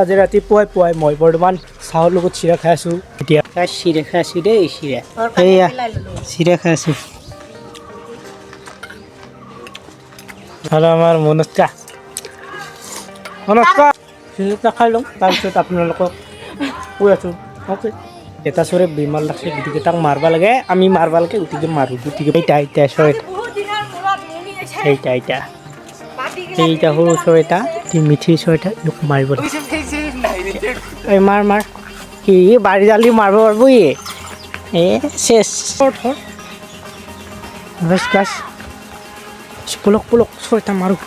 আজি ৰাতিপুৱাই মই বৰ্তমান চাহৰ লগত চিৰা খাই আছোঁ। এতিয়া চিৰা খাই আছোঁ দেই, চিৰা এয়া চিৰা খাই আছোঁ। আৰু আমাৰ মনস্কা চিৰা খাই লওঁ, তাৰপিছত আপোনালোকক কৈ আছোঁ। অ'কে, এটা চৰে বেমাৰ লাগছে, গতিকে তাক মাৰিব লাগে, আমি মাৰিব লাগে, গতিকে মাৰোঁ। গতিকে এইটা চৰে এইটা সৰু চৰাইটা মিঠি চৰাইটা মাৰিব লাগে। এই মাৰ কি বাৰী জালি মাৰিব পাৰিব চেচ পলক চৰাইটা মাৰোঁ।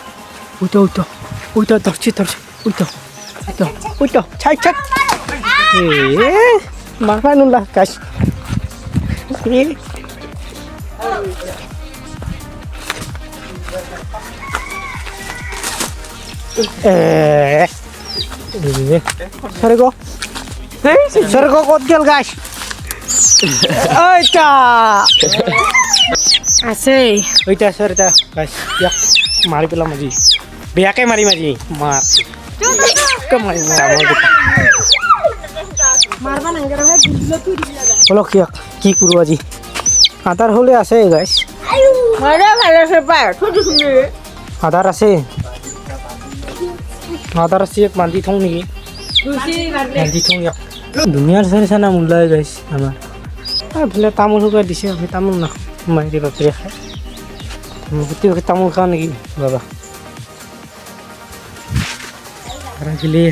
ধৰছি চাই মাৰবা নোলা গাছ স্বর্গ কত গেল গাছ আছে ওইটা সরটা গাছ মারি পেলাম আজি বেয়াকে মারি মার বলো কি করবো আজি আধার হলে আছে গাছ আধার আছে এক বান্ধি থওঁ নেকি বান্ধি থওঁ ধুনীয়াৰ চানা মূলাই গাইছ আমাৰ এইফালে তামোল শুকাই দিছে আমি তামোল নাখাওঁ মাৰি বাপেৰে খাই গোটেই তামোল খাওঁ নেকি বাবা ৰাখিলে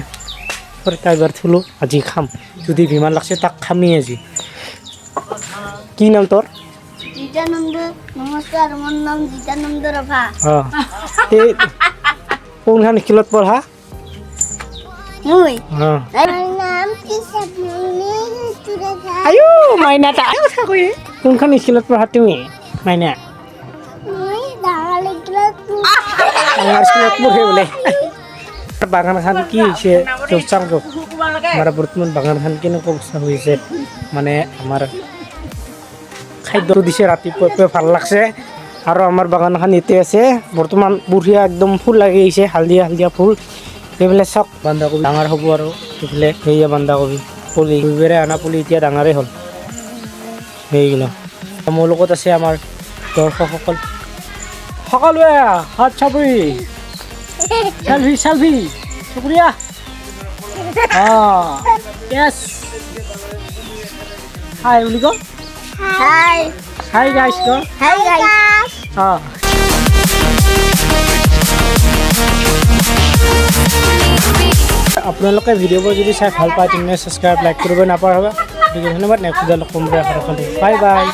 এবাৰ থলোঁ আজি খাম যদি বিমান লাগছে তাক খামেই আজি কি নাম তোৰ নমস্কাৰ মোৰ নাম জিতানন্দ ৰভা অঁ কোনখন স্কুলত পঢ়া মই অঁ নাম আয়ো মাইনা তা কোনখন স্কুলত পঢ়া তুমি মাইনা আমাৰ স্কুলত পঢ়ে বোলে বাগানখন কি হৈছে আমাৰ বৰ্তমান বাগানখন কেনেকুৱা অৱস্থা হৈছে মানে আমাৰ খাদ্য দিছে ৰাতিপুৱা ভাল লাগছে আৰু আমাৰ বাগানখন এতিয়া আছে বৰ্তমান বঢ়িয়া একদম ফুল লাগি আহিছে হালধীয়া ফুল এইফালে চাওক বন্ধাকবি ডাঙৰ হ'ব আৰু এইফালে সেয়া বন্ধাকবি পুলি দুইবাৰে অনা পুলি এতিয়া ডাঙৰেই হ'ল সেইগিলা মোৰ লগত আছে আমাৰ দৰ্শকসকল সকলোৱে হাত চাপৰি চেলফি শুক্ৰিয়া য়েছ হাই বুলি কওঁ হাই গাইছ ক আপোনালোকে ভিডিঅ'বোৰ যদি চাই ভাল পায় তেন্তে ছাবস্ক্ৰাইব লাইক কৰিব নাপাহৰিব। গতিকে ধন্যবাদ। নেক্সট ভিডিঅ'ত লগ পাম। Bye bye.